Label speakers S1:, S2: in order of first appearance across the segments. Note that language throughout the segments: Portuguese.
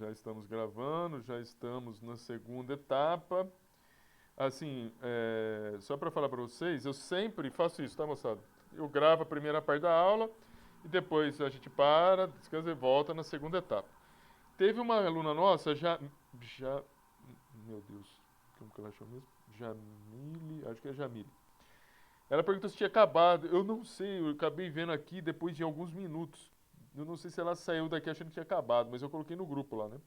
S1: Já estamos gravando, já estamos na segunda etapa. Assim, só para falar para vocês, eu sempre faço isso, tá, moçada? Eu gravo a primeira parte da aula e depois a gente para, descansa e volta na segunda etapa. Teve uma aluna nossa, meu Deus, como que ela chama mesmo? Jamile, acho que é Jamile. Ela perguntou se tinha acabado. Eu não sei, eu acabei vendo aqui depois de alguns minutos. Eu não sei se ela saiu daqui achando que tinha acabado, mas eu coloquei no grupo lá, né?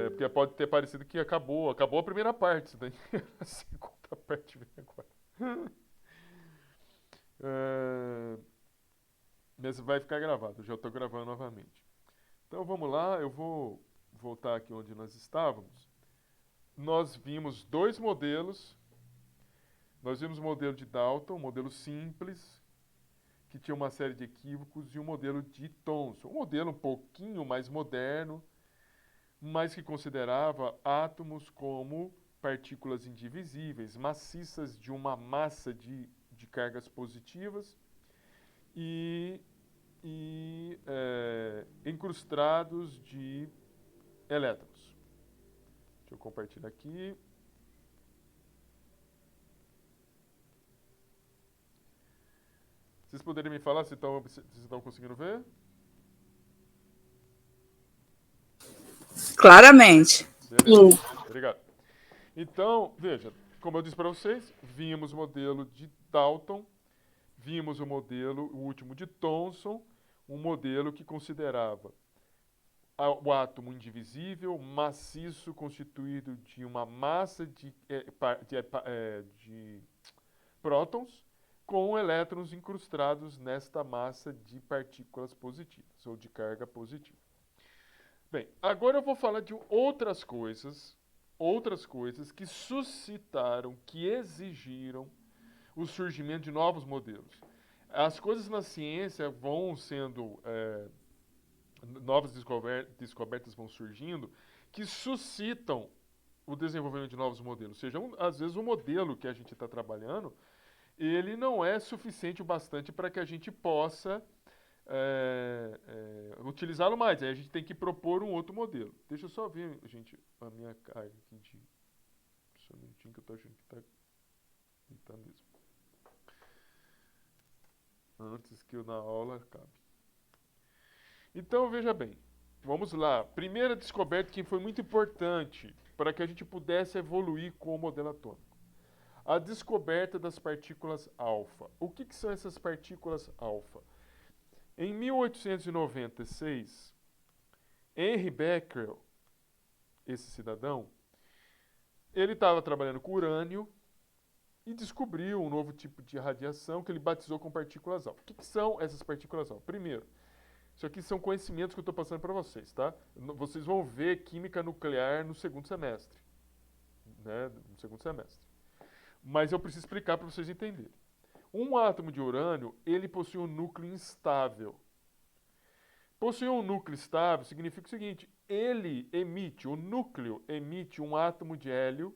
S1: Porque pode ter parecido que acabou. Acabou a primeira parte, isso daí a segunda parte vem agora. É, mas vai ficar gravado, já estou gravando novamente. Então vamos lá, eu vou voltar aqui onde nós estávamos. Nós vimos dois modelos. Nós vimos o modelo de Dalton, um modelo simples, que tinha uma série de equívocos, e um modelo de Thomson. Um modelo um pouquinho mais moderno, mas que considerava átomos como partículas indivisíveis, maciças de uma massa de cargas positivas e incrustados de elétrons. Deixa eu compartilhar aqui. Vocês poderiam me falar se estão conseguindo ver?
S2: Claramente.
S1: Beleza,
S2: Sim.
S1: obrigado. Então, veja, como eu disse para vocês, vimos o modelo de Dalton, vimos o último de Thomson, um modelo que considerava o átomo indivisível, maciço, constituído de uma massa de prótons, com elétrons incrustados nesta massa de partículas positivas, ou de carga positiva. Bem, agora eu vou falar de outras coisas que suscitaram, que exigiram o surgimento de novos modelos. As coisas na ciência vão sendo, novas descobertas vão surgindo, que suscitam o desenvolvimento de novos modelos. Ou seja, às vezes o modelo que a gente está trabalhando, ele não é suficiente o bastante para que a gente possa utilizá-lo mais. Aí a gente tem que propor um outro modelo. Deixa eu só ver, gente, a minha carga aqui de... Só um minutinho que eu tô achando que tá... Não tá mesmo. Antes que eu na aula acabe. Então, veja bem. Vamos lá. Primeira descoberta que foi muito importante para que a gente pudesse evoluir com o modelo atômico. A descoberta das partículas alfa. O que são essas partículas alfa? Em 1896, Henry Becquerel, esse cidadão, ele estava trabalhando com urânio e descobriu um novo tipo de radiação que ele batizou com partículas alfa. O que são essas partículas alfa? Primeiro, isso aqui são conhecimentos que eu estou passando para vocês, tá? Vocês vão ver química nuclear no segundo semestre, né? No segundo semestre. Mas eu preciso explicar para vocês entenderem. Um átomo de urânio, ele possui um núcleo instável. Possuir um núcleo estável significa o seguinte: o núcleo emite um átomo de hélio,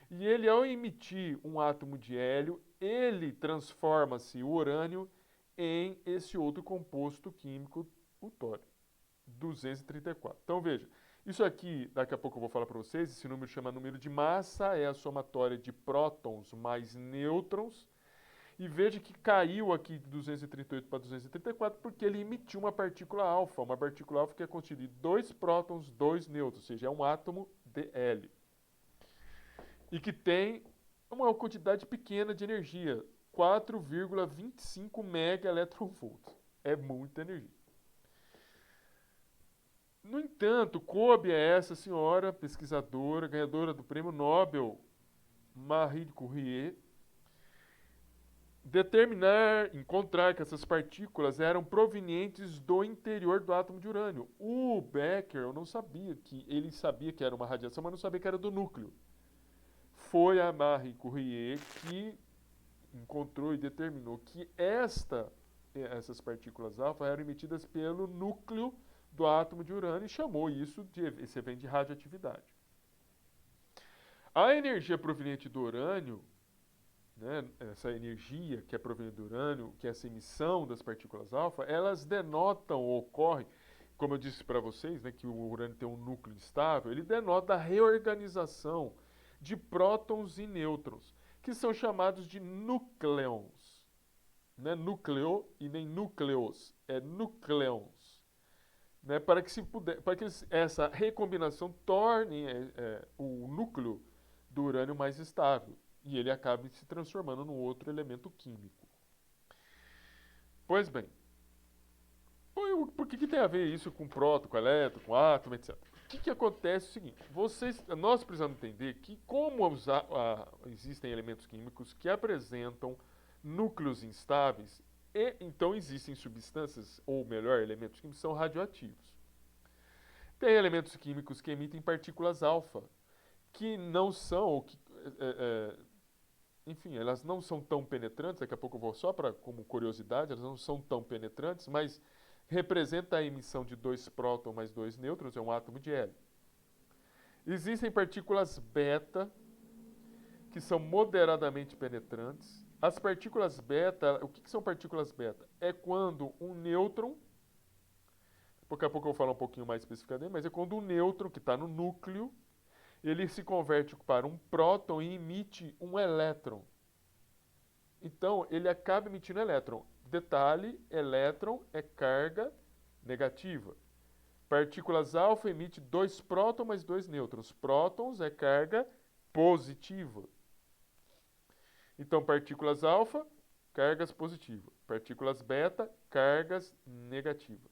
S1: e ele, ao emitir um átomo de hélio, ele transforma-se o urânio em esse outro composto químico, o tório, 234. Então veja, isso aqui, daqui a pouco eu vou falar para vocês, esse número chama número de massa, é a somatória de prótons mais nêutrons. E veja que caiu aqui de 238 para 234 porque ele emitiu uma partícula alfa que é constituída de 2 prótons, 2 nêutrons, ou seja, é um átomo de hélio. E que tem uma quantidade pequena de energia, 4,25 megaelectronvolts. É muita energia. No entanto, coube a essa senhora pesquisadora, ganhadora do prêmio Nobel, Marie Curie, encontrar que essas partículas eram provenientes do interior do átomo de urânio. O Becquerel não sabia ele sabia que era uma radiação, mas não sabia que era do núcleo. Foi a Marie Curie que encontrou e determinou que essas partículas alfa eram emitidas pelo núcleo do átomo de urânio e chamou esse evento de radioatividade. A energia proveniente do urânio, né, essa energia que é proveniente do urânio, que é essa emissão das partículas alfa, elas denotam ou ocorrem como eu disse para vocês, né, que o urânio tem um núcleo instável, ele denota a reorganização de prótons e nêutrons, que são chamados de núcleons. Não é núcleo e nem núcleos, é núcleons. Né, para que essa recombinação torne o núcleo do urânio mais estável e ele acabe se transformando num outro elemento químico. Pois bem, por que tem a ver isso com próton, com elétron, com átomo, etc? O que acontece é o seguinte, nós precisamos entender que como existem elementos químicos que apresentam núcleos instáveis, e então existem substâncias, ou melhor, elementos químicos que são radioativos. Tem elementos químicos que emitem partículas alfa, que não são, enfim, elas não são tão penetrantes, daqui a pouco eu vou só como curiosidade, elas não são tão penetrantes, mas representa a emissão de 2 prótons mais 2 nêutrons, é um átomo de hélio. Existem partículas beta, que são moderadamente penetrantes. As partículas beta, o que são partículas beta? É quando um nêutron, daqui a pouco eu vou falar um pouquinho mais especificamente, mas é quando um nêutron, que está no núcleo, ele se converte para um próton e emite um elétron. Então, ele acaba emitindo elétron. Detalhe, elétron é carga negativa. Partículas alfa emite 2 prótons mais 2 nêutrons. Prótons é carga positiva. Então, partículas alfa, cargas positivas. Partículas beta, cargas negativas.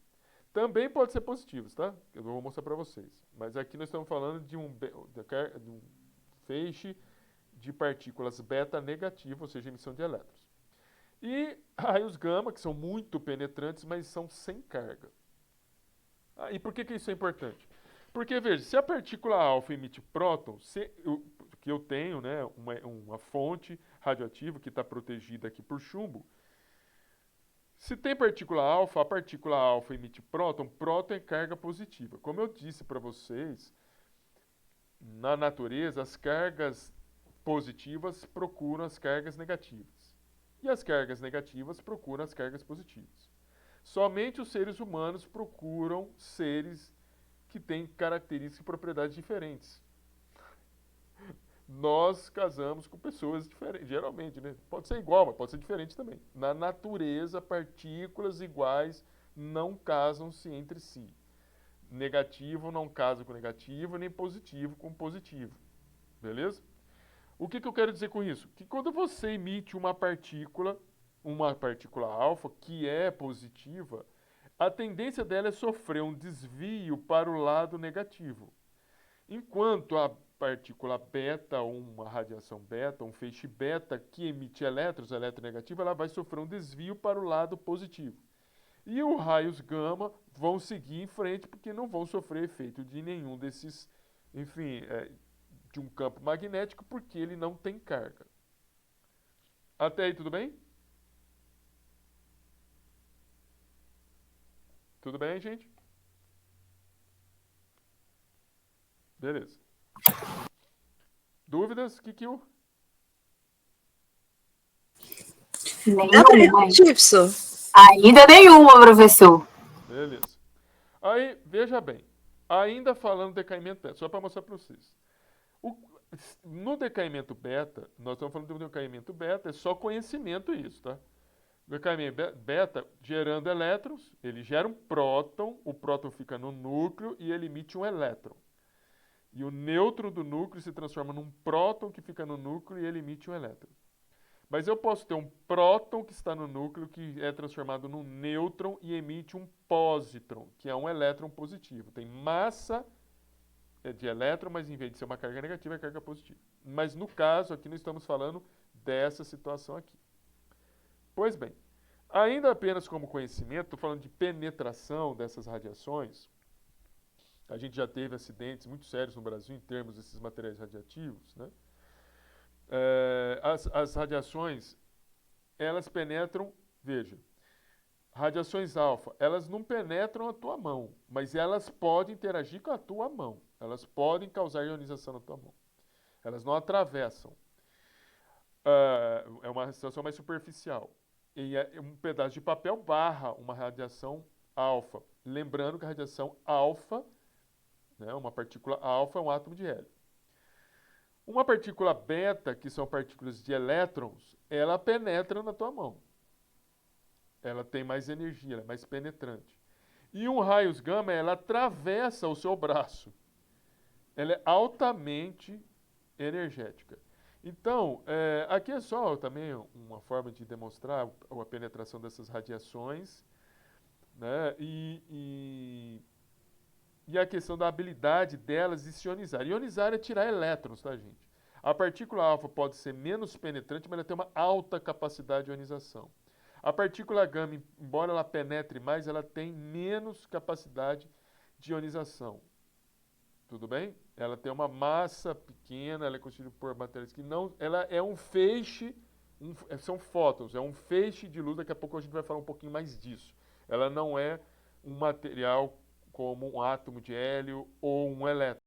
S1: Também pode ser positivos, tá? Eu vou mostrar para vocês. Mas aqui nós estamos falando de um feixe de partículas beta negativas, ou seja, emissão de elétrons. E raios gama, que são muito penetrantes, mas são sem carga. E por que isso é importante? Porque, veja, se a partícula alfa emite prótons, que eu tenho, né, uma fonte radioativa que está protegida aqui por chumbo, se tem partícula alfa, a partícula alfa emite próton, próton é carga positiva. Como eu disse para vocês, na natureza, as cargas positivas procuram as cargas negativas. E as cargas negativas procuram as cargas positivas. Somente os seres humanos procuram seres que têm características e propriedades diferentes. Nós casamos com pessoas diferentes, geralmente, né? Pode ser igual, mas pode ser diferente também. Na natureza, partículas iguais não casam-se entre si. Negativo não casa com negativo, nem positivo com positivo. Beleza? O que eu quero dizer com isso? Que quando você emite uma partícula alfa, que é positiva, a tendência dela é sofrer um desvio para o lado negativo. Enquanto a partícula beta, ou uma radiação beta, um feixe beta que emite elétrons, eletronegativo, ela vai sofrer um desvio para o lado positivo. E os raios gama vão seguir em frente porque não vão sofrer efeito de nenhum desses, enfim, de um campo magnético porque ele não tem carga. Até aí tudo bem? Tudo bem, gente? Beleza. Dúvidas?
S2: Nenhuma,
S3: Gibson.
S2: ainda nenhuma, professor.
S1: Beleza. Aí, veja bem. Ainda falando do decaimento beta, só para mostrar para vocês. No decaimento beta, nós estamos falando do decaimento beta, é só conhecimento isso, tá? O decaimento beta, gerando elétrons, ele gera um próton, o próton fica no núcleo e ele emite um elétron. E o nêutron do núcleo se transforma num próton que fica no núcleo e ele emite um elétron. Mas eu posso ter um próton que está no núcleo que é transformado num nêutron e emite um pósitron, que é um elétron positivo. Tem massa de elétron, mas em vez de ser uma carga negativa, é carga positiva. Mas no caso, aqui nós estamos falando dessa situação aqui. Pois bem, ainda apenas como conhecimento, estou falando de penetração dessas radiações. A gente já teve acidentes muito sérios no Brasil em termos desses materiais radiativos, né? As radiações, elas penetram, veja, radiações alfa, elas não penetram a tua mão, mas elas podem interagir com a tua mão. Elas podem causar ionização na tua mão. Elas não atravessam. É uma situação mais superficial. E um pedaço de papel barra uma radiação alfa. Lembrando que a radiação alfa, né, uma partícula alfa é um átomo de hélio. Uma partícula beta, que são partículas de elétrons, ela penetra na tua mão. Ela tem mais energia, ela é mais penetrante. E um raios gama, ela atravessa o seu braço. Ela é altamente energética. Então, aqui é só também uma forma de demonstrar a penetração dessas radiações, né? E a questão da habilidade delas de se ionizar. Ionizar é tirar elétrons, tá, gente? A partícula alfa pode ser menos penetrante, mas ela tem uma alta capacidade de ionização. A partícula gama, embora ela penetre mais, ela tem menos capacidade de ionização. Tudo bem? Ela tem uma massa pequena, ela é constituída por matérias que não... Ela é um feixe, são fótons, é um feixe de luz, daqui a pouco a gente vai falar um pouquinho mais disso. Ela não é um material como um átomo de hélio ou um elétron.